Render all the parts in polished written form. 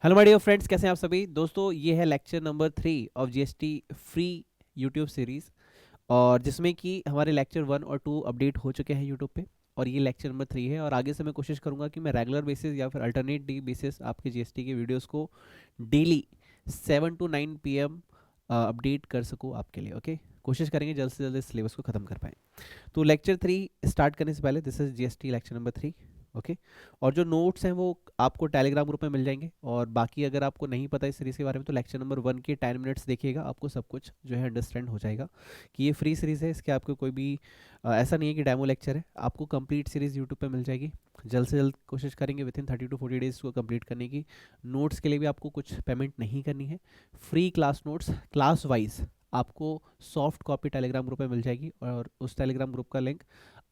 Hello my dear friends, कैसे हैं आप सभी दोस्तों। ये है lecture number 3 of GST free YouTube series, और जिसमें कि हमारे लेक्चर 1 और 2 अपडेट हो चुके हैं यूट्यूब पे, और ये लेक्चर नंबर 3 है। और आगे से मैं कोशिश करूंगा कि मैं रेगुलर बेसिस या फिर अल्टरनेट डे बेसिस आपके जीएसटी के वीडियोस को डेली 7 to 9 PM अपडेट कर सकूँ आपके लिए। ओके, कोशिश करेंगे जल्द से जल्द इस सिलेबस को ख़त्म कर पाएँ। तो लेक्चर 3 स्टार्ट करने से पहले, this is GST lecture number 3। Okay, और जो नोट्स हैं वो आपको टेलीग्राम ग्रुप में मिल जाएंगे। और बाकी अगर आपको नहीं पता इस सीरीज़ के बारे में तो लेक्चर नंबर 1 के 10 मिनट्स देखिएगा, आपको सब कुछ जो है अंडरस्टैंड हो जाएगा कि ये फ्री सीरीज़ है। इसके आपको कोई भी ऐसा नहीं है कि डेमो लेक्चर है, आपको कंप्लीट सीरीज़ यूट्यूब पे मिल जाएगी। जल्द से जल्द कोशिश करेंगे विद इन 30 to 40 डेज को कंप्लीट करने की। नोट्स के लिए भी आपको कुछ पेमेंट नहीं करनी है। Free class notes class wise आपको सॉफ्ट कॉपी टेलीग्राम ग्रुप में मिल जाएगी, और उस टेलीग्राम ग्रुप का लिंक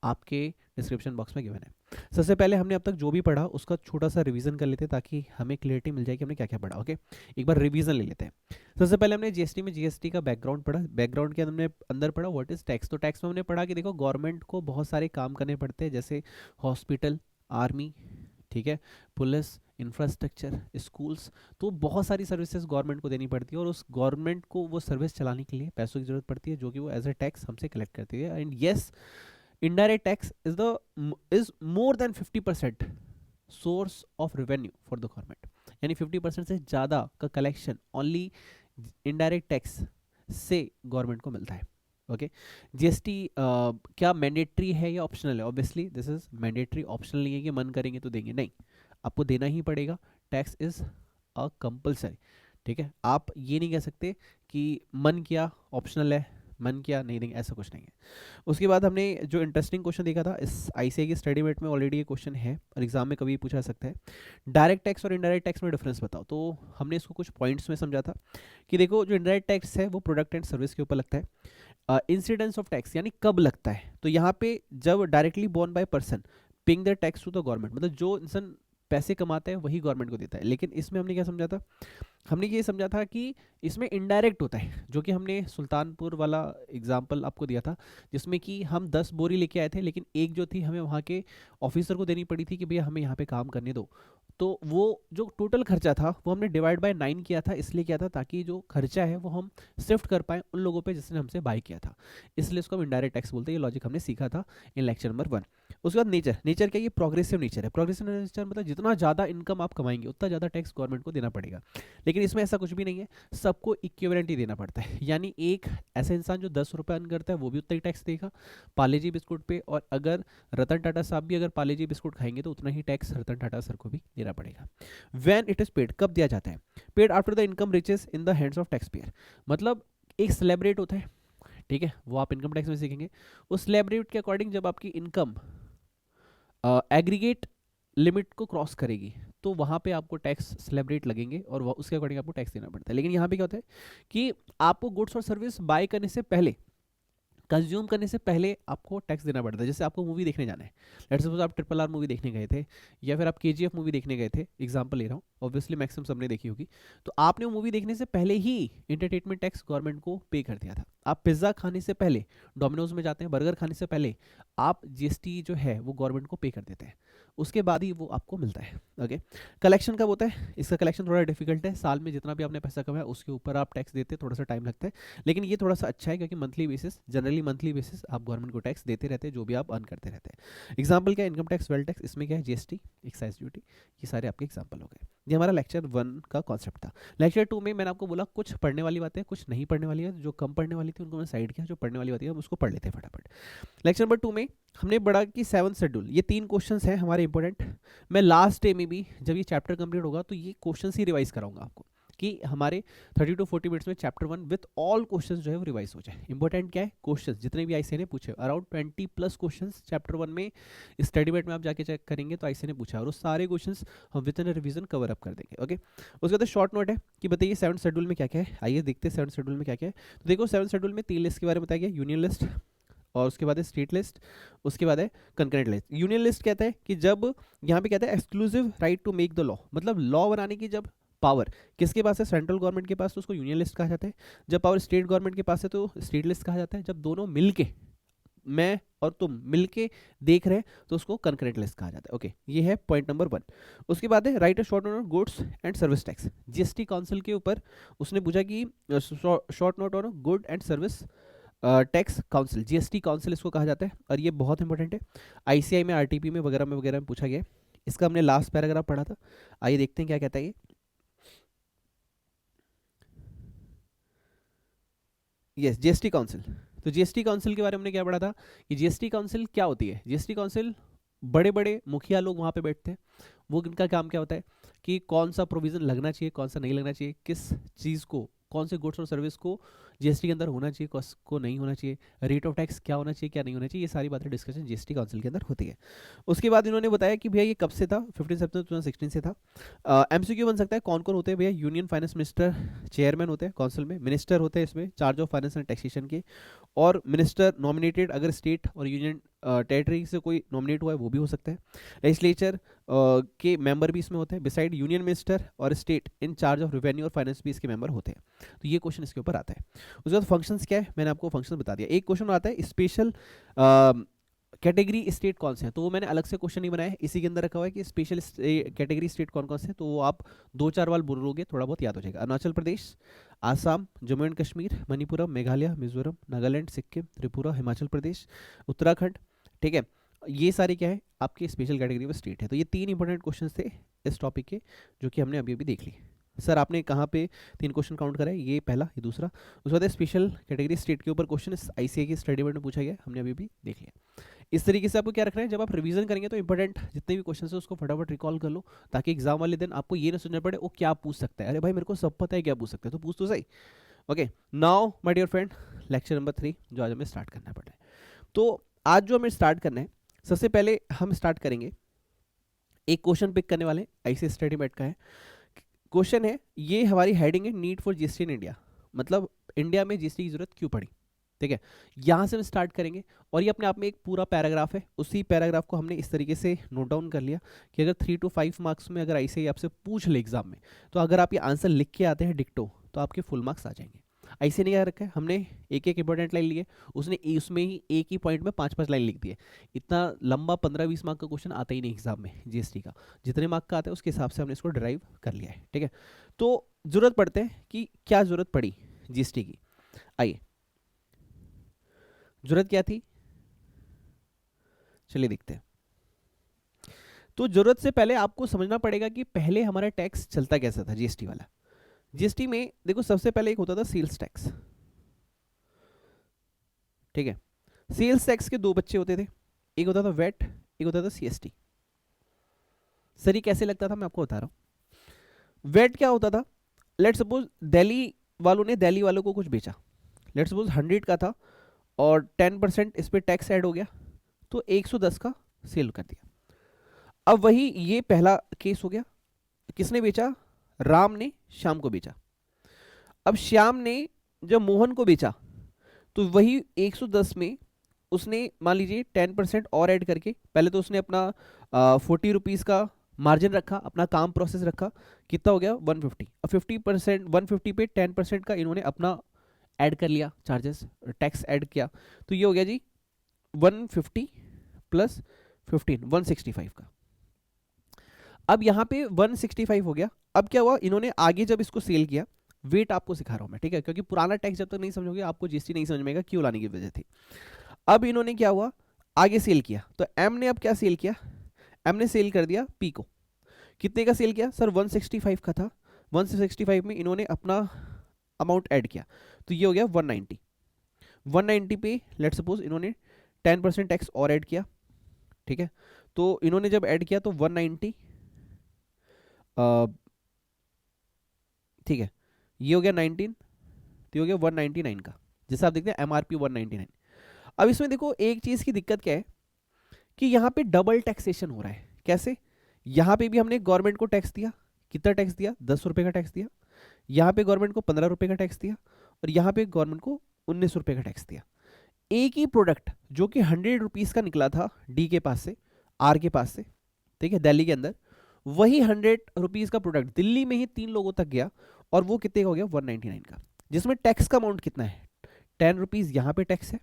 आपके डिस्क्रिप्शन बॉक्स में गिवन है। सबसे पहले हमने अब तक जो भी पढ़ा उसका छोटा सा रिवीजन कर लेते हैं, ताकि हमें क्लियरिटी मिल जाए कि हमने क्या क्या पढ़ा। ओके, एक बार रिवीजन ले लेते हैं। सबसे पहले हमने जीएसटी में जीएसटी का बैकग्राउंड पढ़ा। बैकग्राउंड के हमने अंदर पढ़ा व्हाट इज टैक्स। तो टैक्स में हमने पढ़ा कि देखो, गवर्नमेंट को बहुत सारे काम करने पड़ते हैं, जैसे हॉस्पिटल, आर्मी, ठीक है, पुलिस, इंफ्रास्ट्रक्चर, स्कूल्स। तो बहुत सारी सर्विसेज गवर्नमेंट को देनी पड़ती है, और उस गवर्नमेंट को वो सर्विस चलाने के लिए पैसों की जरूरत पड़ती है, जो कि वो एज ए टैक्स हमसे कलेक्ट करती है। And yes, indirect tax is more than 50% source of revenue for the government। यानी 50% से ज़्यादा का कलेक्शन ओनली इनडायरेक्ट टैक्स से गवर्नमेंट को मिलता है। ओके, जीएसटी क्या मैंडेटरी है या ऑप्शनल है? Obviously this is mandatory, optional नहीं है कि मन करेंगे तो देंगे, नहीं, आपको देना ही पड़ेगा। टैक्स इज अ कंपल्सरी, ठीक है। आप ये नहीं कह सकते कि मन किया ऑप्शनल है, मन किया नहीं देंगे, ऐसा कुछ नहीं है। उसके बाद हमने जो इंटरेस्टिंग क्वेश्चन देखा था, इस आईसीए की स्टडी मेट में ऑलरेडी ये क्वेश्चन है और एग्जाम में कभी पूछा सकता है, डायरेक्ट टैक्स और इनडायरेक्ट टैक्स में डिफरेंस बताओ। तो हमने इसको कुछ पॉइंट्स में समझा था कि देखो, जो इनडायरेक्ट टैक्स है वो प्रोडक्ट एंड सर्विस के ऊपर लगता है। इंसिडेंस ऑफ टैक्स यानी कब लगता है, तो यहाँ पे जब directly borne by person paying the tax to the government, मतलब जो इंसान पैसे कमाता है वही गवर्नमेंट को देता है। लेकिन इसमें हमने क्या समझा था, हमने ये समझा था कि इसमें इनडायरेक्ट होता है, जो कि हमने सुल्तानपुर वाला एग्जाम्पल आपको दिया था, जिसमें कि हम 10 बोरी लेके आए थे, लेकिन एक जो थी हमें वहाँ के ऑफिसर को देनी पड़ी थी कि भैया हमें यहाँ पे काम करने दो। तो वो जो टोटल खर्चा था वो हमने डिवाइड बाय 9 किया था, इसलिए किया था ताकि जो खर्चा है वो हम शिफ्ट कर पाए उन लोगों पे जिसने हमसे बाय किया था, इसलिए उसको हम इनडायरेक्ट टैक्स बोलते हैं। ये लॉजिक हमने सीखा था इन लेक्चर नंबर 1। उसके बाद नेचर, नेचर क्या, ये प्रोग्रेसिव नेचर है। प्रोग्रेसिव नेचर मतलब जितना ज़्यादा इनकम आप कमाएंगे उतना ज़्यादा टैक्स गवर्नमेंट को देना पड़ेगा, लेकिन इसमें ऐसा कुछ भी नहीं है, सबको इक्विवेलेंट ही देना पड़ता है। यानी एक ऐसा इंसान जो 10 रुपये अर्न करता है वो भी उतना ही टैक्स देगा पार्ले-जी बिस्कुट पे, और अगर रतन टाटा साहब भी अगर पार्ले-जी बिस्कुट खाएंगे तो उतना ही टैक्स रतन टाटा सर को भी देना पड़ेगा। व्हेन इट इज पेड, कब दिया जाता है? Paid after the income reaches in the hands of taxpayer. मतलब एक स्लैब रेट होता है, ठीक है, वो आप इनकम टैक्स में सीखेंगे। उस स्लैब रेट के अकॉर्डिंग जब आपकी इनकम एग्रीगेट लिमिट को क्रॉस करेगी तो वहाँ पे आपको टैक्स स्लैब रेट लगेंगे, और उसके अकॉर्डिंग आपको टैक्स देना पड़ता है। लेकिन यहाँ पे क्या होता है कि आपको गुड्स और सर्विस बाय करने से पहले, कंज्यूम करने से पहले आपको टैक्स देना पड़ता है। जैसे आपको मूवी देखने जाना है, लेट्स सपोज आप RRR मूवी देखने गए थे, या फिर आप KGF मूवी देखने गए थे, एग्जांपल ले रहा हूँ, ऑब्वियसली मैक्सिमम सबने देखी होगी। तो आपने वो मूवी देखने से पहले ही इंटरटेनमेंट टैक्स गवर्नमेंट को पे कर दिया था। आप पिज्ज़ा खाने से पहले डोमिनोज में जाते हैं, बर्गर खाने से पहले आप जीएसटी जो है वो गवर्नमेंट को पे कर देते हैं, उसके बाद ही वो आपको मिलता है। ओके, कलेक्शन कब होता है? इसका कलेक्शन थोड़ा डिफिकल्ट है, साल में जितना भी आपने पैसा कमाया उसके ऊपर आप टैक्स देते हैं, थोड़ा सा टाइम लगता है, लेकिन ये थोड़ा सा अच्छा है क्योंकि monthly basis, generally monthly basis आप गवर्नमेंट को टैक्स देते रहते हैं जो भी आप अर्न करते रहते हैं। एग्जाम्पल क्या है? इनकम टैक्स, वेल्थ टैक्स, इसमें क्या है? जीएसटी, एक्साइज ड्यूटी, ये सारे आपके एग्जाम्पल हो गए। ये हमारा लेक्चर 1 का कॉन्सेप्ट था। लेक्चर 2 में मैंने आपको बोला कुछ पढ़ने वाली बातें, कुछ नहीं पढ़ने वाली है। जो कम पढ़ने वाली थी उनको मैंने साइड किया, जो पढ़ने वाली बातें हम उसको पढ़ लेते हैं फटाफट। लेक्चर नंबर 2 में हमने पढ़ा कि 7th शेड्यूल, ये 3 क्वेश्चंस हैं हमारे इंपॉर्टेंट। मैं लास्ट डे में भी जब ये चैप्टर कंप्लीट होगा तो ये क्वेश्चंस ही रिवाइज कराऊंगा आपको, कि हमारे 30 to 40 मिनट्स में चैप्टर 1 विथ ऑल क्वेश्चंस जो है वो रिवाइज हो जाए। इंपॉर्टेंट क्या है? क्वेश्चंस जितने भी आईसीए ने पूछे, अराउंड 20+ क्वेश्चंस चैप्टर 1 में स्टडी मेट में आप जाके चेक करेंगे तो आईसीए ने पूछा, और वो सारे क्वेश्चंस हम with in revision cover up कर देंगे। ओके, उसके बाद शॉर्ट नोट है कि बताइए 7th शेड्यूल में क्या क्या है। आइए देखते हैं 7th शेड्यूल में क्या क्या है। तो देखो, 7th शेड्यूल में 3 लिस्ट के बारे में बताया गया, यूनियन लिस्ट, और उसके बाद है स्टेट लिस्ट, उसके बाद है कंकरेंट लिस्ट। यूनियन लिस्ट कहता है कि जब, यहाँ पे कहता है exclusive right to make the law, मतलब लॉ बनाने की जब पावर किसके पास है? सेंट्रल गवर्नमेंट के पास, तो उसको यूनियन लिस्ट कहा जाता है। जब पावर स्टेट गवर्नमेंट के पास है तो स्टेट लिस्ट कहा जाता है। जब दोनों मिलके मैं और तुम मिलके देख रहे हैं तो उसको कंकरेंट लिस्ट कहा जाता है। ओके, ये है पॉइंट नंबर 1। उसके बाद है right a short note on goods and service tax. GST council के ऊपर उसने पूछा कि short note on good and service tax council, GST council इसको कहा जाता है, और ये बहुत इंपॉर्टेंट है। आईसीआई में, आरटीपी में वगैरह में पूछा गया है। इसका हमने लास्ट पैराग्राफ पढ़ा था, आइए देखते हैं क्या कहता है ये। Yes, GST council. तो जीएसटी काउंसिल के बारे में हमने क्या पढ़ा था कि जीएसटी काउंसिल क्या होती है। जीएसटी काउंसिल बड़े बड़े मुखिया लोग वहाँ पे बैठते हैं, वो इनका काम क्या होता है कि कौन सा प्रोविज़न लगना चाहिए, कौन सा नहीं लगना चाहिए, किस चीज़ को, कौन से गुड्स और सर्विस को जीएसटी के अंदर होना चाहिए, कौन को नहीं होना चाहिए, रेट ऑफ टैक्स क्या होना चाहिए, क्या नहीं होना चाहिए, ये सारी बातें डिस्कशन जीएसटी काउंसिल के अंदर होती है। उसके बाद इन्होंने बताया कि भैया ये कब से था, 15 सितंबर 2016 से था। एमसीक्यू बन सकता है, कौन कौन होते हैं भैया, यूनियन फाइनेंस मिनिस्टर चेयरमैन होते हैं काउंसिल में, मिनिस्टर होते हैं इसमें charge of finance and taxation के, और मिनिस्टर नॉमिनेटेड अगर स्टेट और यूनियन टेरिटरी से कोई नॉमिनेट हुआ है वो भी हो सकता है। लेजिस्लेचर के मेंबर भी इसमें होते हैं, बिसाइड यूनियन मिनिस्टर और state in charge of revenue और फाइनेंस भी इसके मेंबर होते हैं। तो ये क्वेश्चन इसके ऊपर आता है। उसके बाद फंक्शंस क्या है, मैंने आपको फंक्शन बता दिया। एक क्वेश्चन आता है स्पेशल कैटेगरी स्टेट कौन से हैं, तो वो मैंने अलग से क्वेश्चन नहीं बनाया, इसी के अंदर रखा हुआ है कि स्पेशल कैटेगरी स्टेट कौन कौन से हैं, तो वो आप 2-4 बार बोलोगे थोड़ा बहुत याद हो जाएगा। अरुणाचल प्रदेश, आसाम, जम्मू एंड कश्मीर, मणिपुरम, मेघालय, मिजोरम, नागालैंड, सिक्किम, त्रिपुरा, हिमाचल प्रदेश, उत्तराखंड। ठीक है, ये सारे क्या है आपके स्पेशल कैटेगरी में स्टेट है। तो ये 3 इंपॉर्टेंट क्वेश्चन थे इस टॉपिक के, जो कि हमने अभी अभी देख लिए। सर आपने कहाँ पे 3 क्वेश्चन काउंट करा है, ये पहला, ये दूसरा। उसके बाद स्पेशल कैटेगरी स्टेट के ऊपर क्वेश्चन आईसीआई की स्टडी में पूछा गया, हमने अभी भी देख लिया। इस तरीके से आपको क्या रखना है, जब आप रिवीजन करेंगे तो इंपॉर्टेंट जितने भी क्वेश्चन है उसको फटाफट रिकॉल कर लो, ताकि एग्जाम वाले दिन आपको ये ना सोचना पड़े वो क्या पूछ सकता है, अरे भाई मेरे को सब पता है क्या पूछ सकता है, तो पूछ तो सही। Okay, now my dear friend, lecture number 3 जो आज हमें स्टार्ट करना पड़ रहा है। तो आज जो हमें स्टार्ट करना है, सबसे पहले हम स्टार्ट करेंगे, एक क्वेश्चन पिक करने वाले आईसीआई स्टडी मेट का है। क्वेश्चन है, ये हमारी हेडिंग है need for GST in India, मतलब इंडिया में जीएसटी की जरूरत क्यों पड़ी। ठीक है, यहाँ से हम स्टार्ट करेंगे, और ये अपने आप में एक पूरा पैराग्राफ है। उसी पैराग्राफ को हमने इस तरीके से नोट डाउन कर लिया कि अगर 3 to 5 मार्क्स में अगर आईसीआई आपसे पूछ ले एग्जाम में, तो अगर आप ये आंसर लिख के आते हैं डिक्टो, तो आपके फुल मार्क्स आ जाएंगे। ऐसे नहीं क्या रखा है हमने, एक एक इंपॉर्टेंट लाइन लिए, उसने उसमें ही एक ही पॉइंट में 5-5 लाइन लिख दी है। इतना लंबा 15-20 मार्क का क्वेश्चन आता ही नहीं एग्जाम में जीएसटी का, जितने मार्क का आता है उसके हिसाब से हमने इसको ड्राइव कर लिया है। ठीक है, तो जरूरत पड़ते हैं कि क्या जरूरत पड़ी जीएसटी की। आइए, जरूरत क्या थी, चलिए देखते हैं। तो जरूरत से पहले आपको समझना पड़ेगा कि पहले हमारा टैक्स चलता कैसा था जीएसटी वाला। जीएसटी में देखो सबसे पहले एक होता था सेल्स टैक्स। ठीक है, सेल्स टैक्स के 2 बच्चे होते थे, एक होता था वेट, एक होता था सीएसटी। सर ये कैसे लगता था, मैं आपको बता रहा हूं। वेट क्या होता था, लेट सपोज दिल्ली वालों ने दिल्ली वालों को कुछ बेचा, लेट सपोज 100 का था और 10% इस पर टैक्स ऐड हो गया, तो 110 का सेल कर दिया। अब वही ये पहला केस हो गया, किसने बेचा, राम ने श्याम को बेचा। अब श्याम ने जब मोहन को बेचा, तो वही 110 में उसने मान लीजिए 10% और ऐड करके, पहले तो उसने अपना 40 रुपीज़ का मार्जिन रखा, अपना काम प्रोसेस रखा, कितना हो गया 150। अब 50% 150 पे 10% का इन्होंने अपना ऐड कर लिया, चार्जेस टैक्स ऐड किया, तो ये हो गया जी 150 प्लस 15 165 का। अब यहाँ पे 165 हो गया। अब क्या हुआ, इन्होंने आगे जब इसको सेल किया, वेट आपको सिखा रहा हूं मैं, ठीक है, क्योंकि पुराना टैक्स जब तक नहीं समझोगे आपको जीएसटी नहीं समझ में आएगा क्यों लाने की वजह थी। अब इन्होंने क्या हुआ, आगे सेल किया, तो एम ने अब क्या सेल किया, एम ने सेल कर दिया पी को। कितने का सेल किया सर, 165 का था, 165 में इन्होंने अपना अमाउंट ऐड किया, तो ये हो गया 190। 190 पे लेट सपोज इन्होंने 10% टैक्स और ऐड किया। ठीक है, तो इन्होंने जब ऐड किया तो 190, ठीक है, ये हो गया 19, तो ये हो गया 199 का, जैसे आप देखते हैं एमआरपी 199। अब इसमें देखो एक चीज की दिक्कत क्या है कि यहाँ पे डबल टैक्सेशन हो रहा है। कैसे, यहाँ पे भी हमने गवर्नमेंट को टैक्स दिया, कितना टैक्स दिया, 10 रुपए का टैक्स दिया, यहाँ पे गवर्नमेंट को 15 रुपए का टैक्स दिया, और यहाँ पे गवर्नमेंट को 19 रुपए का टैक्स दिया। एक ही प्रोडक्ट जो कि 100 रुपीज का निकला था डी के पास से, आर के पास से, ठीक है, दिल्ली के अंदर, वही 100 रुपीज का प्रोडक्ट दिल्ली में ही 3 लोगों तक गया, और वो कितने का हो गया 199 का, जिसमें टैक्स का अमाउंट कितना है 10 रुपीज यहाँ पे टैक्स है,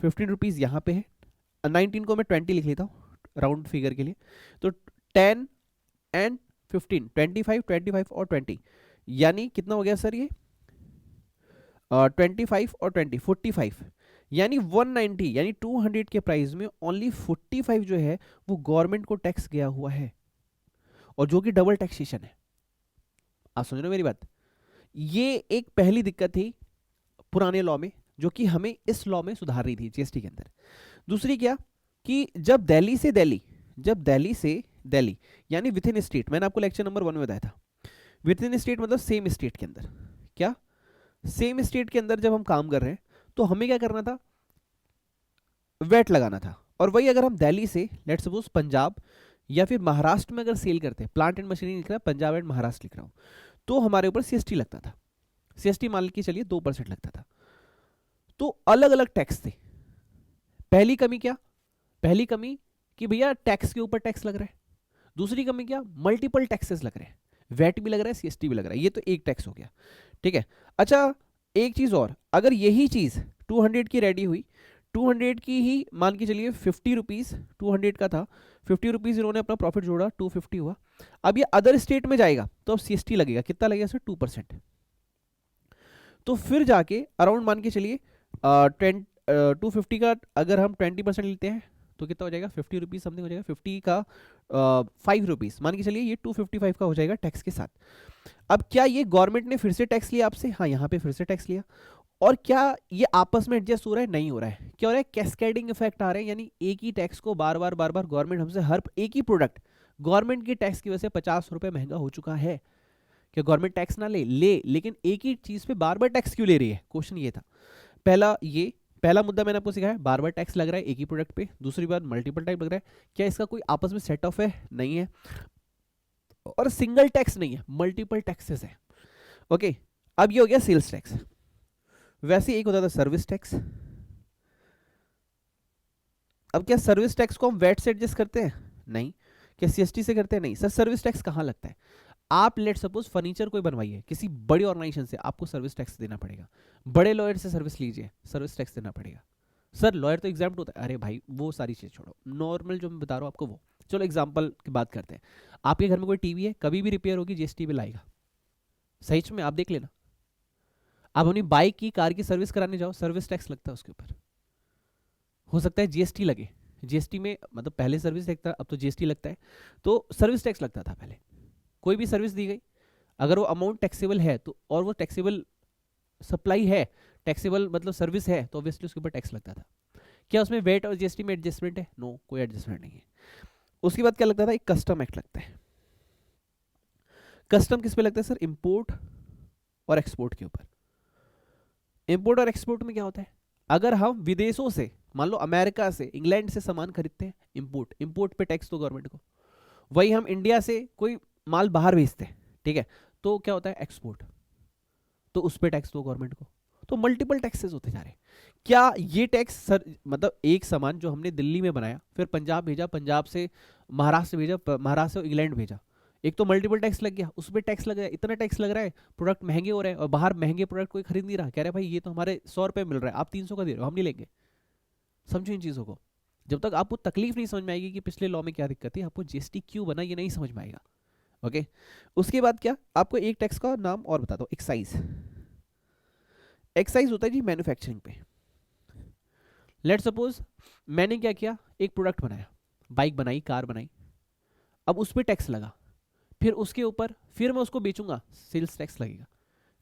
₹15 यहाँ पे है, 19 को मैं 20 लिख लेता हूँ राउंड फिगर के लिए, तो 10 एंड 15, 25, 25 और 20, यानी कितना हो गया सर ये 25 और 20, 45, यानी 190 यानी 200 के प्राइस में ओनली 45 जो है वो गवर्नमेंट को टैक्स गया हुआ है, और जो कि डबल टैक्सेशन है। आप समझ रहे हो मेरी बात? ये एक पहली दिक्कत थी पुराने लॉ में, जो कि हमें इस लॉ में सुधार रही थी जीएसटी के अंदर। दूसरी क्या कि जब दिल्ली से दिल्ली यानी विद इन स्टेट, मैंने आपको लेक्चर नंबर 1 में बताया था, विद इन स्टेट मतलब सेम स्टेट के अंदर, क्या सेम स्टेट के अंदर जब हम काम कर रहे हैं तो हमें क्या करना था, वेट लगाना था। और वही अगर हम दिल्ली से लेट्स सपोज पंजाब या फिर महाराष्ट्र में अगर सेल करते हैं, प्लांट एंड मशीनरी लिख रहा है, पंजाब एंड महाराष्ट्र लिख रहा हूं, तो हमारे ऊपर सीएसटी लगता था। सीएसटी मान के चलिए 2% लगता था। तो अलग अलग टैक्स थे। पहली कमी क्या, पहली कमी कि भैया टैक्स के ऊपर टैक्स लग रहा है। दूसरी कमी क्या, मल्टीपल टैक्सेस लग रहे हैं, वैट भी लग रहा है, सीएसटी भी लग रहा है, ये तो एक टैक्स हो गया, ठीक है। अच्छा एक चीज और, अगर यही चीज 200 की रेडी हुई, 200 की ही मान के चलिए 50 रुपीज 200 का था, 50 रुपीज इन्होंने अपना प्रॉफिट जोड़ा, 250 हुआ। अब ये अदर स्टेट में जाएगा तो अब सीएसटी लगेगा, कितना लगेगा सर 2%। तो फिर जाके अराउंड मान के चलिए 250 का अगर हम 20% लेते हैं तो कितना हो जाएगा, 50 रुपीज समथिंग हो जाएगा, 50 का 5 रुपीज मान के चलिए, ये 255 का हो जाएगा टैक्स के साथ। अब क्या ये गवर्नमेंट ने फिर से टैक्स लिया आपसे, हाँ यहाँ पे फिर से टैक्स लिया, और क्या ये आपस में एडजस्ट हो रहा है, नहीं हो रहा है, क्या हो रहा है, कैस्केडिंग इफेक्ट आ रहे हैं, यानी एक ही टैक्स को बार बार गवर्नमेंट हमसे, हर एक ही प्रोडक्ट गवर्नमेंट की टैक्स की वजह से 50 रुपए महंगा हो चुका है। क्या गवर्नमेंट टैक्स ना ले लेकिन एक ही चीज पे बार बार टैक्स क्यों ले रही है, क्वेश्चन ये था। पहला मुद्दा मैंने आपको सिखाया, बार बार टैक्स लग रहा है एक ही प्रोडक्ट पे। दूसरी बात मल्टीपल टाइप लग रहा है, क्या इसका कोई आपस में सेट ऑफ है, नहीं है, और सिंगल टैक्स नहीं है, मल्टीपल टैक्सेस है। ओके, अब ये हो गया सेल्स टैक्स। वैसे एक होता था सर्विस टैक्स। अब क्या सर्विस टैक्स को हम वैट से एडजस्ट करते हैं, नहीं। क्या सीएसटी से करते हैं, नहीं। सर सर्विस टैक्स कहां लगता है, आप लेट सपोज फर्नीचर कोई बनवाइए किसी बड़ी ऑर्गेनाइजेशन से, आपको सर्विस टैक्स देना पड़ेगा। बड़े लॉयर से सर्विस लीजिए, सर्विस टैक्स देना पड़ेगा। सर लॉयर तो एग्जाम्प्ट होता है, अरे भाई वो सारी चीज छोड़ो, नॉर्मल जो मैं बता रहा हूँ आपको वो। चलो एग्जाम्पल की बात करते हैं, आपके घर में कोई टीवी है, कभी भी रिपेयर होगी जीएसटी बिल आएगा, सही में आप देख लेना। आप अपनी बाइक की कार की सर्विस कराने जाओ, सर्विस टैक्स लगता है उसके ऊपर, हो सकता है जीएसटी लगे, जीएसटी में मतलब पहले सर्विस लगता, अब तो जीएसटी लगता है, तो सर्विस टैक्स लगता था पहले। कोई भी सर्विस दी गई, अगर वो अमाउंट टैक्सेबल है तो, और वो टैक्सेबल सप्लाई है, टैक्सेबल मतलब सर्विस है, तो ऑब्वियसली उसके ऊपर टैक्स लगता था। क्या उसमें वेट और जीएसटी में एडजस्टमेंट है, नो, कोई एडजस्टमेंट नहीं है। उसके बाद क्या लगता था, एक कस्टम एक्ट लगता है। कस्टम किस पे लगता है सर, इंपोर्ट और एक्सपोर्ट के ऊपर। इंपोर्ट और एक्सपोर्ट में क्या होता है, अगर हम विदेशों से, मान लो अमेरिका से, इंग्लैंड से सामान खरीदते हैं, इंपोर्ट पे टैक्स तो गवर्नमेंट को। वही हम इंडिया से कोई माल बाहर भेजते हैं, ठीक है, तो क्या होता है एक्सपोर्ट, तो उस पर टैक्स दो गवर्नमेंट को। तो मल्टीपल टैक्सेस होते जा रहे हैं। क्या ये टैक्स सर मतलब एक सामान जो हमने दिल्ली में बनाया, फिर पंजाब भेजा, पंजाब से महाराष्ट्र भेजा, महाराष्ट्र से इंग्लैंड भेजा, एक तो मल्टीपल टैक्स लग गया, उस पर टैक्स लग गया, इतना टैक्स लग रहा है, प्रोडक्ट महंगे हो रहे हैं, और बाहर महंगे प्रोडक्ट कोई खरीद नहीं रहा, कह रहे भाई ये तो हमारे 100 रुपये मिल रहा है, आप 300 का दे रहे हो, हम नहीं लेंगे। समझो इन चीज़ों को, जब तक आपको तकलीफ नहीं समझ में आएगी कि पिछले लॉ में क्या दिक्कत है, आपको जीएसटी क्यों बना ये नहीं समझ में आएगा। ओके, उसके बाद क्या, आपको एक टैक्स का नाम और बता दो, एक्साइज। एक्साइज होता है जी मैन्युफैक्चरिंग पे। लेट सपोज मैंने क्या किया, एक प्रोडक्ट बनाया, बाइक बनाई, कार बनाई, अब उस पर टैक्स लगा, फिर उसके ऊपर फिर मैं उसको बेचूंगा, सेल्स टैक्स लगेगा,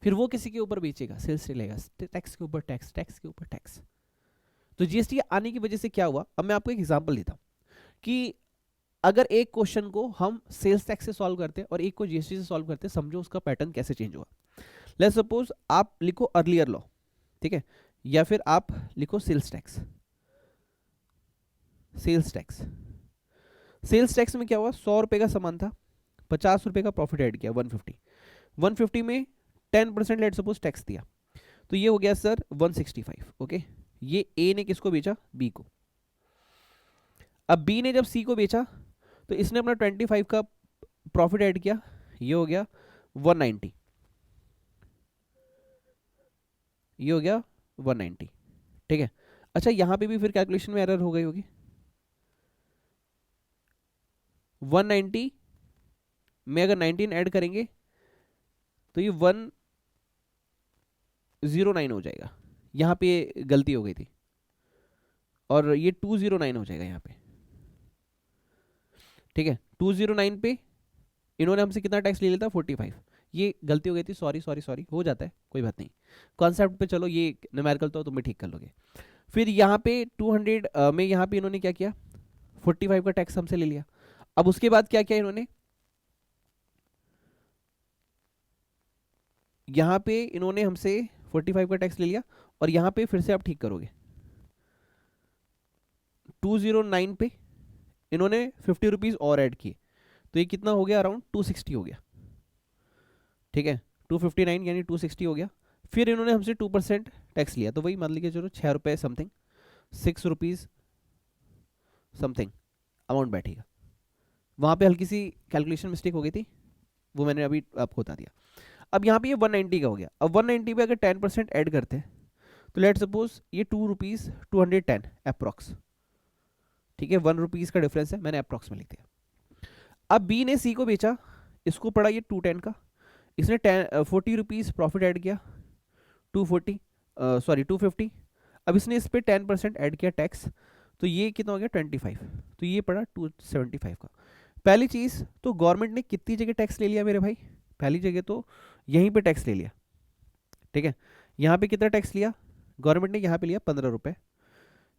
फिर वो किसी के ऊपर बेचेगा, सेल्स से लगेगा, टैक्स के ऊपर टैक्स, टैक्स के ऊपर टैक्स। तो जीएसटी आने की वजह से क्या हुआ, अब मैं आपको एक एग्जांपल देता हूं कि अगर एक क्वेश्चन को हम सेल्स टैक्स से सॉल्व करते हैं और एक को जीएसटी से सॉल्व करते हैं, समझो उसका पैटर्न कैसे चेंज हुआ। लेट्स सपोज आप लिखो अर्लियर लॉ, ठीक है, या फिर आप लिखो sales tax. Sales tax, sales tax में क्या हुआ, 100 रुपए का सामान था, 50 रुपए का प्रॉफिट ऐड किया, 150 में 10% लेट सपोज टैक्स दिया, तो ये हो गया सर 165। ओके, ये ए ने किसको बेचा, बी को। अब बी ने जब सी को बेचा तो इसने अपना 25 का प्रॉफिट ऐड किया, ये हो गया 190, ये हो गया 190, ठीक है। अच्छा यहाँ पे भी फिर कैलकुलेशन में एरर हो गई होगी। 190 में अगर 19 ऐड करेंगे तो ये 109 हो जाएगा, यहाँ पे गलती हो गई थी, और ये 209 हो जाएगा यहाँ पे। ठीक है, 209 पे इन्होंने हमसे कितना टैक्स ले लिया था, 45। ये गलती हो गई थी, सॉरी सॉरी सॉरी, हो जाता है कोई बात नहीं। कॉन्सेप्ट पे चलो, ये न्यूमेरिकल तो तुम भी ठीक कर लोगे। फिर यहाँ पे 200 में यहाँ पे इन्होंने क्या किया, 45 का टैक्स हमसे ले लिया। अब उसके बाद क्या किया इन्होंने, यहाँ पे इन्होंने हमसे 45 का टैक्स ले लिया, और यहाँ पे फिर से आप ठीक करोगे, 209 पे इन्होंने 50 रुपीज़ और ऐड किए, तो ये कितना हो गया, अराउंड 260 हो गया। ठीक है, 259 यानी 260 हो गया। फिर इन्होंने हमसे 2% टैक्स लिया, तो वही मान लीजिए चलो 6 रुपये समथिंग, 6 रुपीज़ समथिंग अमाउंट बैठेगा। वहाँ पे हल्की सी कैलकुलेशन मिस्टेक हो गई थी, वो मैंने अभी आपको बता दिया। अब यहाँ पे ये 190 का हो गया। अब 190 पे अगर 10% ऐड करते हैं तो लेट सपोज ये 2 रुपीज़ 210 अप्रॉक्स। ठीक है, 1 रुपीज़ का डिफरेंस है, मैंने अप्रॉक्स में लिख दिया। अब बी ने सी को बेचा, इसको पड़ा ये 210 का, इसने 40 रुपीज़ प्रॉफिट ऐड किया, 250। अब इसने इस पर 10% ऐड किया टैक्स, तो ये कितना हो गया 25, तो ये पड़ा 275 का। पहली चीज़ तो गवर्नमेंट ने कितनी जगह टैक्स ले लिया मेरे भाई, पहली जगह तो यहीं पे टैक्स ले लिया। ठीक है, यहाँ पे कितना टैक्स लिया गवर्नमेंट ने, यहाँ पे लिया 15 रुपये,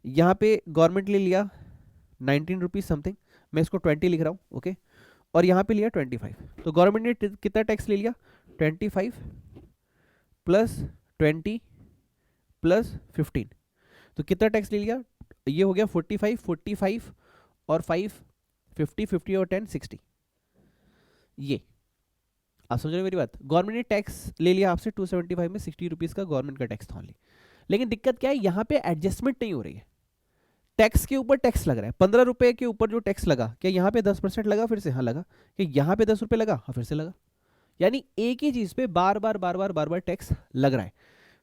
यहाँ पे गवर्नमेंट ले लिया 19 रुपीज़ समथिंग, मैं इसको 20 लिख रहा हूँ, ओके। और यहाँ पे लिया 25, तो गवर्नमेंट ने कितना टैक्स ले लिया, 25 प्लस 20 प्लस 15, तो कितना टैक्स ले लिया, ये हो गया 45 और 5 50 और 10 60। ये आप समझ रहे हो मेरी बात, गवर्नमेंट ने टैक्स ले लिया आपसे 275 में 60 रुपीज़ का गवर्नमेंट का टैक्स था ओनली। लेकिन दिक्कत क्या है, यहाँ पे एडजस्टमेंट नहीं हो रही है, टैक्स के ऊपर टैक्स लग रहा है। 15 रुपए के ऊपर जो टैक्स लगा, क्या यहाँ पे 10% लगा, फिर से हाँ लगा, कि यहाँ पे 10 रुपए लगा, हाँ फिर से लगा, यानी एक ही चीज पे बार बार टैक्स लग रहा है।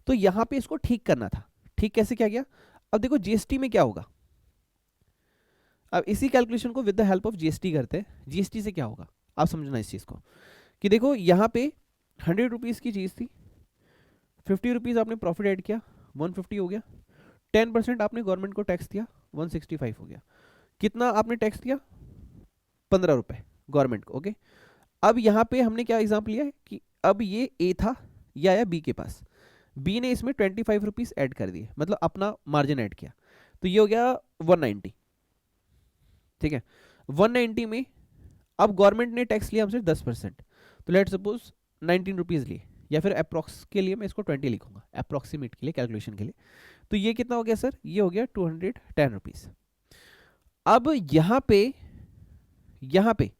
तो यहाँ पे इसको ठीक करना था। ठीक कैसे किया गया, अब देखो जीएसटी में क्या होगा, अब इसी कैलकुलेशन को with the help of GST करते हैं। जीएसटी से क्या होगा आप समझना इस चीज को, कि देखो यहाँ पे 100 रुपीज़ की चीज़ थी, 50 रुपीज़ आपने प्रॉफिट ऐड किया, 150 हो गया, 10% आपने गवर्नमेंट को टैक्स दिया, 165 हो गया। कितना आपने टैक्स दिया, 15 रुपए गवर्नमेंट को, ओके। अब यहाँ पे हमने क्या एग्जाम्पल लिया है कि अब ये ए था, ये आया बी के पास, बी ने इसमें 25 रुपीज़ ऐड कर दिए, मतलब अपना मार्जिन ऐड किया, तो ये हो गया 190। ठीक है, 190 में अब गवर्नमेंट ने टैक्स लिया हमसे 10%, तो लेट सपोज 19 रुपीज़ लिए, या फिर अप्रॉक्स के लिए मैं इसको 20 लिखूंगा, अप्रॉक्सीमेट के लिए, कैलकुलेशन के लिए। तो ये कितना हो गया सर, ये हो गया 210 रुपीज़। अब यहाँ पे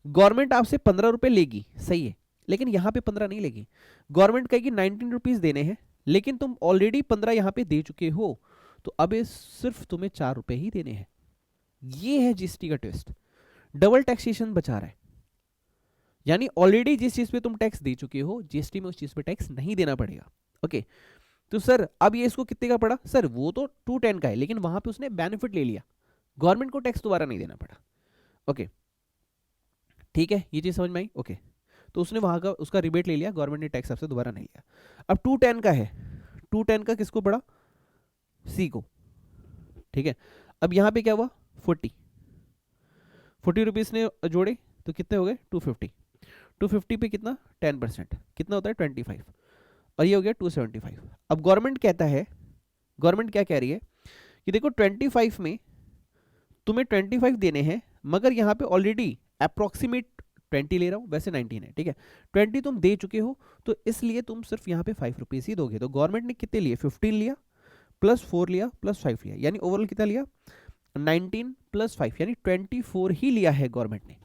गवर्नमेंट आपसे 15 रुपए लेगी, सही है, लेकिन यहाँ पे 15 नहीं लेगी, गवर्नमेंट कहेगी 19 रुपीज़ देने हैं, लेकिन तुम ऑलरेडी 15 यहाँ पे दे चुके हो, तो अब ये सिर्फ तुम्हें 4 रुपए ही देने हैं। ये है जीएसटी का ट्विस्ट, डबल टैक्सेशन बचा रहा है, यानी ऑलरेडी जिस चीज पे तुम टैक्स दे चुके हो, जीएसटी में उस चीज पे टैक्स नहीं देना पड़ेगा, ओके। तो सर अब ये इसको कितने का पड़ा, सर वो तो 210 का है, लेकिन वहां पे उसने बेनिफिट ले लिया, गवर्नमेंट को टैक्स दोबारा नहीं देना पड़ा, ओके। ठीक है, ये चीज समझ में आई, ओके। तो उसने वहां का उसका रिबेट ले लिया, गवर्नमेंट ने टैक्स आपसे दोबारा नहीं लिया। अब 210 का है, 210 का किसको पड़ा, सी को। ठीक है, अब यहाँ पे क्या हुआ, 40 रुपीज़ ने जोड़े तो कितने हो गए, 250 पे कितना 10%, कितना होता है 25, और ये हो गया 275। अब गवर्नमेंट कहता है, गवर्नमेंट क्या कह रही है कि देखो 25 में तुम्हें 25 देने हैं, मगर यहाँ पे ऑलरेडी अप्रॉक्सीमेट 20 ले रहा हूँ, वैसे 19 है, ठीक है, 20 तुम दे चुके हो, तो इसलिए तुम सिर्फ यहाँ पे 5 रुपीज़ ही दोगे। तो गवर्नमेंट ने कितने लिए, 15 लिया प्लस 4 लिया प्लस 5 लिया, यानी ओवरऑल कितना लिया, 19 प्लस 5 यानी 24 ही लिया है गवर्नमेंट ने।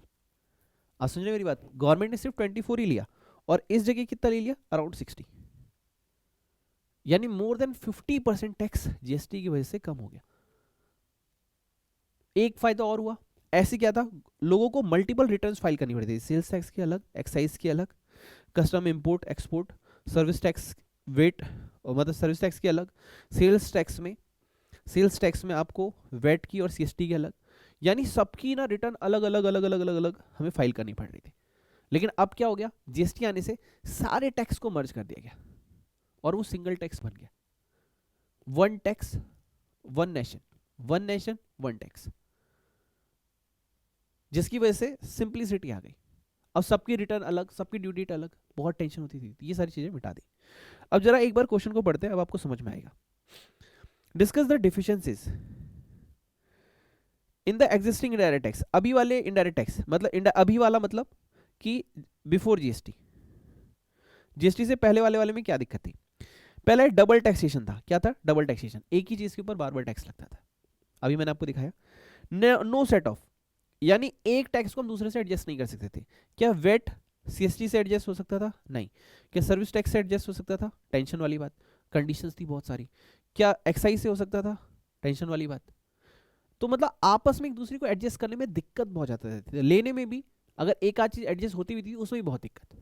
आप समझ रहे मेरी बात, गवर्नमेंट ने सिर्फ 24 ही लिया, और इस जगह कितना ले लिया, अराउंड 60, यानी मोर देन 50% टैक्स जीएसटी की वजह से कम हो गया। एक फायदा और हुआ, ऐसे क्या था, लोगों को मल्टीपल रिटर्न्स फाइल करनी पड़ती थी, सेल्स टैक्स की अलग, एक्साइज की अलग, custom import export, service tax VAT, और मतलब सर्विस टैक्स की अलग, सेल्स टैक्स में सेल्स टैक्स में आपको वेट की और सीएसटी की अलग, यानी सबकी ना रिटर्न अलग अलग अलग अलग अलग अलग हमें फाइल करनी पड़ रही थी। लेकिन अब क्या हो गया, जीएसटी आने से सारे टैक्स को मर्ज कर दिया गया और वो सिंगल टैक्स बन गया। One tax one nation, one nation one tax, जिसकी वजह से सिंप्लिसिटी आ गई। अब सबकी रिटर्न अलग, सबकी ड्यू डेट अलग, बहुत टेंशन होती थी, ये सारी चीजें मिटा दी। अब जरा एक बार क्वेश्चन को पढ़ते हैं, अब आपको समझ में आएगा। Discuss the deficiencies in the existing indirect tax. अभी वाले इनडायरेक्ट टैक्स मतलब अभी वाला मतलब कि बिफोर जीएसटी, जीएसटी से पहले वाले में क्या दिक्कत थी? पहले डबल टैक्सेशन था। क्या था? डबल टैक्सेशन, एक ही चीज के ऊपर बार बार टैक्स लगता था। अभी मैंने आपको दिखाया नो सेट ऑफ, यानी एक टैक्स को हम दूसरे से एडजस्ट नहीं कर सकते थे। क्या वेट सीएसटी से एडजस्ट हो सकता था? नहीं। क्या सर्विस टैक्स से एडजस्ट हो सकता था? टेंशन वाली बात, कंडीशंस थी बहुत सारी। क्या एक्साइज से हो सकता था? टेंशन वाली बात। तो मतलब आपस में एक दूसरे को एडजस्ट करने में दिक्कत बहुत जाता था, लेने में भी अगर एक आध चीज एडजस्ट होती भी थी उसमें भी बहुत दिक्कत।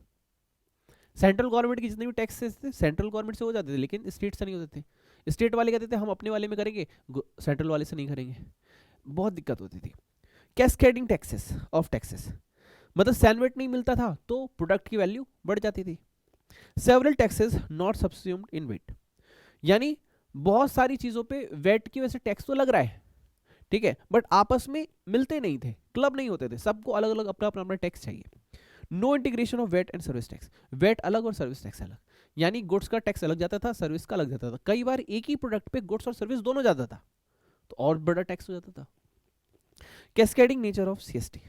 सेंट्रल गवर्नमेंट के जितने भी टैक्सेस थे सेंट्रल गवर्नमेंट से हो जाते थे, लेकिन स्टेट से नहीं होते थे। स्टेट वाले कहते थे हम अपने वाले में करेंगे, सेंट्रल वाले से नहीं करेंगे, बहुत दिक्कत होती थी। कैस्केडिंग टैक्सेस ऑफ टैक्सेस, मतलब सैलवेट नहीं मिलता था तो प्रोडक्ट की वैल्यू बढ़ जाती थी। Several taxes not subsumed in VAT, यानी बहुत सारी चीजों पे वेट की वजह से टैक्स तो लग रहा है, ठीक है, बट आपस में मिलते नहीं थे, क्लब नहीं होते थे, सबको अलग अलग अपना अपना टैक्स चाहिए। No integration of VAT and service tax, VAT अलग और सर्विस टैक्स अलग, यानी गुड्स का टैक्स अलग जाता था, सर्विस का अलग जाता था। कई बार एक ही प्रोडक्ट पे गुड्स और सर्विस दोनों जाता था तो और बड़ा टैक्स हो जाता था। Cascading nature of CST,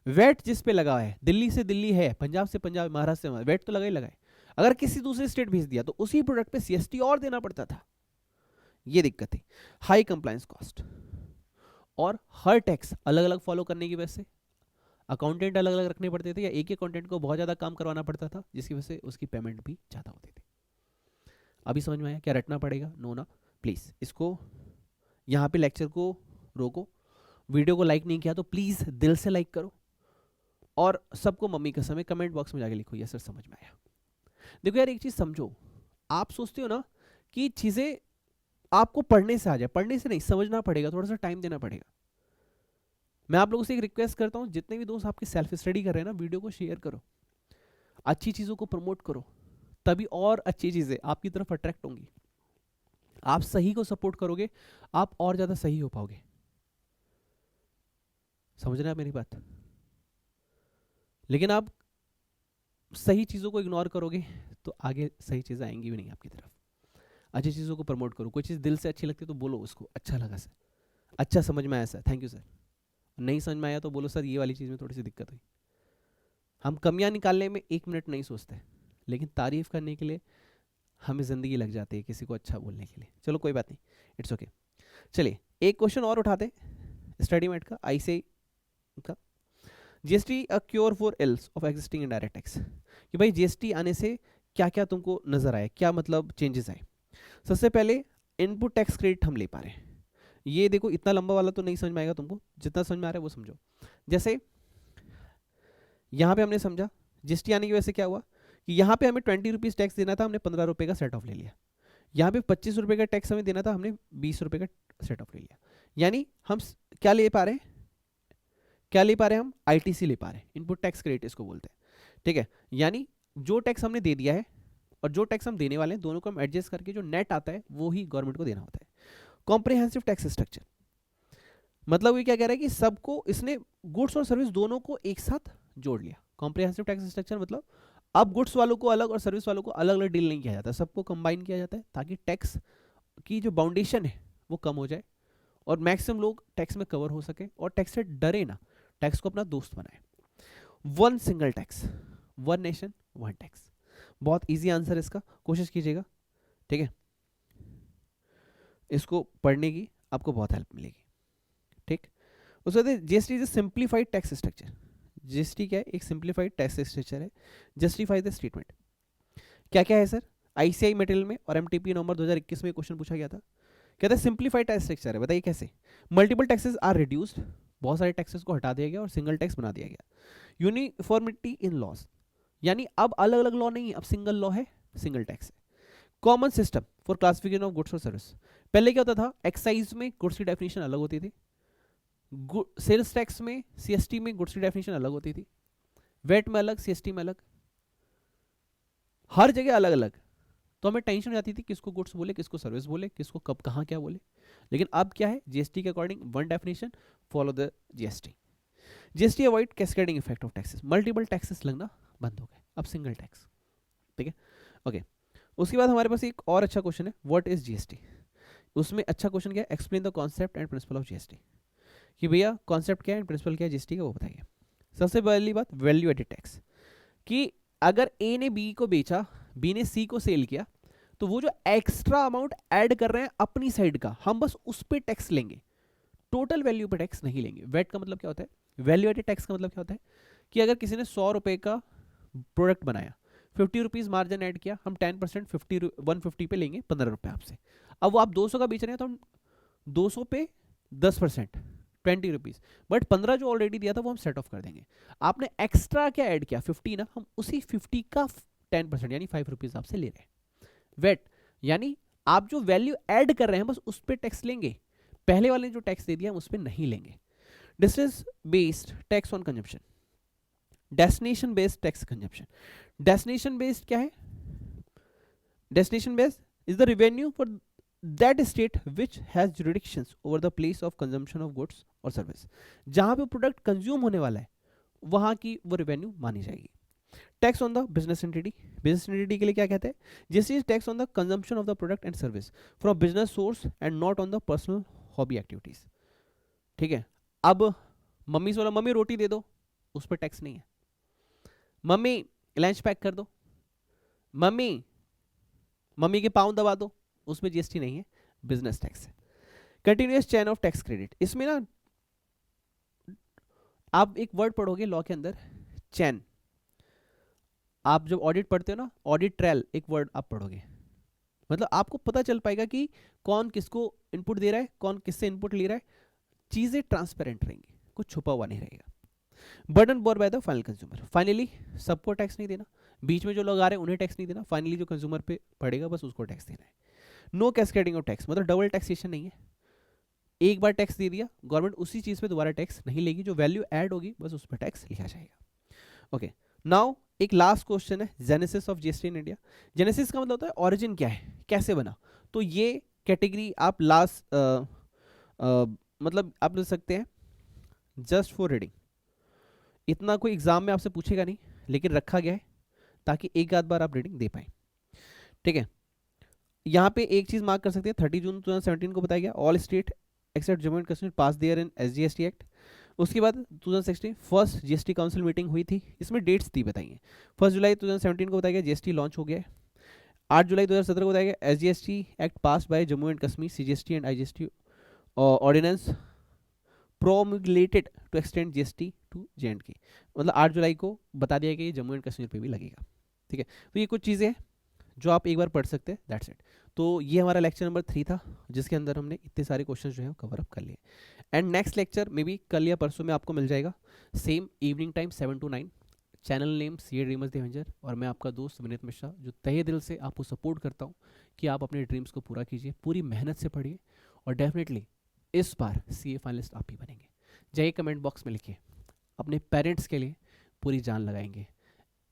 VAT जिस पे लगा है, दिल्ली से दिल्ली है, पंजाब से पंजाब, महाराष्ट्र से वेट तो लगा ही लगा है, अगर किसी दूसरे स्टेट भेज दिया तो उसी प्रोडक्ट पे सीएसटी और देना पड़ता था, ये दिक्कत थी। हाई कंप्लायंस कॉस्ट, और हर टैक्स अलग अलग फॉलो करने की वजह से अकाउंटेंट अलग अलग रखने पड़ते थे, या एक ही अकाउंटेंट को बहुत ज़्यादा काम करवाना पड़ता था, जिसकी वजह से उसकी पेमेंट भी ज़्यादा होती थी। अभी समझ में आया? क्या रटना पड़ेगा? नो ना, प्लीज़ इसको यहाँ पे लेक्चर को रोको। वीडियो को लाइक नहीं किया तो प्लीज़ दिल से लाइक करो, और सबको मम्मी कसम है कमेंट बॉक्स में जाके लिखो यस सर समझ में आया। देखो यार एक चीज़ समझो, आप सोचते हो ना कि चीज़ें आपको पढ़ने से आ जाए, पढ़ने से नहीं, समझना पड़ेगा, थोड़ा सा टाइम देना पड़ेगा। मैं आप लोगों से एक रिक्वेस्ट करता हूं, जितने भी दोस्त आपके सेल्फ स्टडी कर रहे हैं ना, वीडियो को शेयर करो, अच्छी चीज़ों को प्रमोट करो, तभी और अच्छी चीज़ें आपकी तरफ अट्रैक्ट होंगी। आप सही को सपोर्ट करोगे, आप और ज़्यादा सही हो पाओगे। समझ रहे हैं मेरी बात? लेकिन आप सही चीज़ों को इग्नोर करोगे तो आगे सही चीज़ें आएंगी भी नहीं आपकी तरफ। अच्छी चीज़ों को प्रमोट करो, कोई चीज़ दिल से अच्छी लगती है तो बोलो उसको, अच्छा लगा सर, अच्छा समझ में आया सर, थैंक यू सर। नहीं समझ में आया तो बोलो सर ये वाली चीज़ में थोड़ी सी दिक्कत हुई। हम कमियां निकालने में एक मिनट नहीं सोचते, लेकिन तारीफ करने के लिए हमें ज़िंदगी लग जाती है, किसी को अच्छा बोलने के लिए। चलो कोई बात नहीं, इट्स ओके। चलिए एक क्वेश्चन और उठाते स्टडी मेट का, आईसीआई का। GST a cure for ills of existing indirect tax, कि भाई जीएसटी आने से क्या क्या तुमको नजर आए, क्या मतलब चेंजेस आए। सबसे पहले इनपुट टैक्स क्रेडिट हम ले पा रहे हैं। ये देखो इतना लंबा वाला तो नहीं समझ में आएगा तुमको, जितना समझ में आ रहा है वो समझो। जैसे यहाँ पे हमने समझा जीएसटी आने की वजह से क्या हुआ कि यहाँ पे हमें 20 रुपीज़ टैक्स देना था, हमने 15 रुपये का सेट ऑफ ले लिया। यहाँ पे 25 रुपये का टैक्स हमें देना था, हमने 20 रुपये का सेट ऑफ ले लिया। यानी हम क्या ले पा रहे हैं, क्या ले पा रहे हैं हम? आईटीसी ले पा रहे हैं, इनपुट टैक्स क्रेडिट इसको बोलते हैं, ठीक है। यानी जो टैक्स हमने दे दिया है और जो टैक्स हम देने वाले हैं, दोनों को हम एडजस्ट करके जो नेट आता है वो ही गवर्नमेंट को देना होता है। कॉम्प्रिहेंसिव टैक्स स्ट्रक्चर, मतलब ये क्या कह रहा है कि सबको इसने गुड्स और सर्विस दोनों को एक साथ जोड़ लिया। कॉम्प्रिहेंसिव टैक्स स्ट्रक्चर मतलब अब गुड्स वालों को अलग और सर्विस वालों को अलग अलग डील नहीं किया जाता, सबको कंबाइन किया जाता है, ताकि टैक्स की जो बाउंडेशन है वो कम हो जाए और मैक्सिमम लोग टैक्स में कवर हो सके और टैक्स से डरे ना, टैक्स को अपना दोस्त बनाए। One single tax, one nation one tax, बहुत इजी आंसर इसका, कोशिश कीजिएगा, ठीक है। इसको पढ़ने की आपको बहुत हेल्प मिलेगी, ठीक। उसके बाद GST is simplified tax structure. GST क्या है? एक सिंप्लीफाइड टैक्स स्ट्रक्चर है। जस्टिफाई द स्टेटमेंट, क्या क्या है सर? आईसीआई मेटेरियल में और एमटीपी नवंबर 2021 में क्वेश्चन पूछा गया था। कहता है सिंप्लीफाइड टैक्स स्ट्रक्चर है, बताइए कैसे? मल्टीपल टैक्सेस आर रिड्यूस्ड, बहुत सारे टैक्सेस को हटा दिया गया और सिंगल टैक्स बना दिया गया। यूनिफॉर्मिटी इन लॉज, यानी अब अलग अलग लॉ नहीं, अब सिंगल लॉ है, सिंगल टैक्स है। Common system, for classification of goods और सर्विस। पहले क्या होता था, एक्साइज में गुड्स की डेफिनेशन अलग होती थी, सेल्स टैक्स में सीएसटी में गुड्स की डेफिनेशन अलग होती थी, वेट में अलग, सीएसटी में अलग, हर जगह अलग अलग। तो हमें टेंशन हो जाती थी किसको गुड्स बोले, किसको सर्विस बोले, किसको कब कहाँ क्या बोले। लेकिन अब क्या है, जीएसटी के according one definition, follow the GST. GST avoid cascading effect of taxes, multiple taxes लगना बंद हो गए, अब सिंगल टैक्स। ठीक है, ओके। उसके बाद हमारे पास एक और अच्छा क्वेश्चन है, व्हाट इज जीएसटी। उसमें अच्छा क्वेश्चन क्या है, explain the concept and principle of GST, कि भैया कॉन्सेप्ट क्या है, प्रिंसिपल क्या है जीएसटी का, वो बताइए। सबसे पहली बात, वैल्यू एडेड टैक्स, कि अगर ए ने बी को बेचा, बी ने सी को सेल किया, तो वो जो एक्स्ट्रा अमाउंट ऐड कर रहे हैं अपनी साइड का, हम बस उस पर टैक्स लेंगे, टोटल वैल्यू पे टैक्स नहीं लेंगे। वेट का मतलब क्या होता है, वैल्यू एडेड टैक्स का मतलब क्या होता है, कि अगर किसी ने 100 रुपए का प्रोडक्ट बनाया, 50 रुपीज मार्जिन ऐड किया, हम 10% 150 पे लेंगे 15 रुपए आपसे। अब वो आप 200 का बेच रहे हैं तो हम 200 पे 10% 20 रुपीज, बट 15 जो ऑलरेडी दिया था वो हम सेट ऑफ कर देंगे। आपने एक्स्ट्रा क्या ऐड किया, 50 ना, हम उसी 50 का 10% यानी 5 रुपीज आपसे ले रहे हैं। वेट यानी आप जो वैल्यू ऐड कर रहे हैं बस उस पर टैक्स लेंगे, पहले वाले जो टैक्स दे दिया हम उस पर नहीं लेंगे। Distance based tax on consumption, destination based tax consumption. Destination based क्या है, destination based is the revenue for that state which has jurisdictions over the place of consumption of goods और सर्विस। जहां पे प्रोडक्ट कंज्यूम होने वाला है वहां की वो रेवेन्यू मानी जाएगी। Tax on the business entity, business entity के लिए क्या कहते हैं, this is tax on the consumption of the product and service from business source and not on the personal hobby activities. ठीक है, अब मम्मी से बोला मम्मी रोटी दे दो, उस पर टैक्स नहीं है। मम्मी लंच पैक कर दो, मम्मी मम्मी के पाँव दबा दो, उसमें जीएसटी नहीं है, बिजनेस टैक्स है। Continuous chain of tax credit, इसमें ना आप एक वर्ड पढ़ोगे लॉ के अंदर, चैन। आप जब ऑडिट पढ़ते हो ना, ऑडिट ट्रायल एक वर्ड आप पढ़ोगे, मतलब आपको पता चल पाएगा कि कौन किसको इनपुट दे रहा है, कौन किससे इनपुट ले रहा है, चीजें ट्रांसपेरेंट रहेंगी, कुछ छुपा हुआ नहीं रहेगा। Burden bore by the final consumer, finally सबको टैक्स नहीं देना, बीच में जो लोग आ रहे हैं उन्हें टैक्स नहीं देना, फाइनली जो कंज्यूमर पे पड़ेगा बस उसको टैक्स देना है। नो कैस्केडिंग ऑफ टैक्स, मतलब डबल टैक्सेशन नहीं है, एक बार टैक्स दे दिया गवर्नमेंट उसी चीज पे दोबारा टैक्स नहीं लेगी, जो वैल्यू ऐड होगी बस उस पर टैक्स लिखा जाएगा। ओके, नाउ एक लास्ट क्वेश्चन है, genesis of GST in India. Genesis का मतलब होता है ओरिजिन क्या है, कैसे बना। तो ये कैटेगरी आप लास्ट मतलब आप ले सकते हैं जस्ट फॉर रीडिंग, इतना कोई एग्जाम में आपसे पूछेगा नहीं, लेकिन रखा गया है ताकि एक आध बार आप रीडिंग दे पाए। ठीक है, यहाँ पे एक चीज मार्क कर सकते हैं, 30 जून 2017 को बताया गया all state except Jammu and Kashmir pass their in SGST act. उसके बाद 2016 फर्स्ट जीएसटी काउंसिल मीटिंग हुई थी, इसमें डेट्स थी बताइए। 1 जुलाई 2017 को बताया गया जीएसटी लॉन्च हो गया है। 8 जुलाई 2017 को बताया गया SGST act pass by Jammu and Kashmir CGST and IGST ordinance promulgated to extend GST to J and K, मतलब 8 जुलाई को बता दिया कि ये जम्मू एंड कश्मीर पे भी लगेगा। ठीक है, तो ये कुछ चीज़ें हैं जो आप एक बार पढ़ सकते हैं, दैट्स इट। तो ये हमारा लेक्चर नंबर 3 था, जिसके अंदर हमने इतने सारे क्वेश्चन जो है कवर अप कर लिए। And next lecture may be कल या परसों में आपको मिल जाएगा, same evening time 7 to 9। Channel name CA dreamers देवेंजर, और मैं आपका दोस्त विनीत मिश्रा, जो तहे दिल से आपको सपोर्ट करता हूँ कि आप अपने ड्रीम्स को पूरा कीजिए, पूरी मेहनत से पढ़िए, और डेफिनेटली इस बार सीए फाइनलिस्ट आप ही बनेंगे। जाइए कमेंट बॉक्स में लिखिए, अपने पेरेंट्स के लिए पूरी जान लगाएंगे,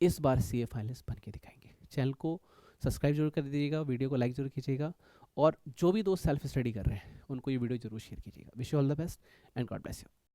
इस बार सीए फाइनलिस्ट बन के दिखाएंगे। चैनल को सब्सक्राइब जरूर कर दीजिएगा, वीडियो को लाइक जरूर कीजिएगा, और जो भी दोस्त सेल्फ स्टडी कर रहे हैं उनको ये वीडियो जरूर शेयर कीजिएगा। Wish you all the best and God bless you.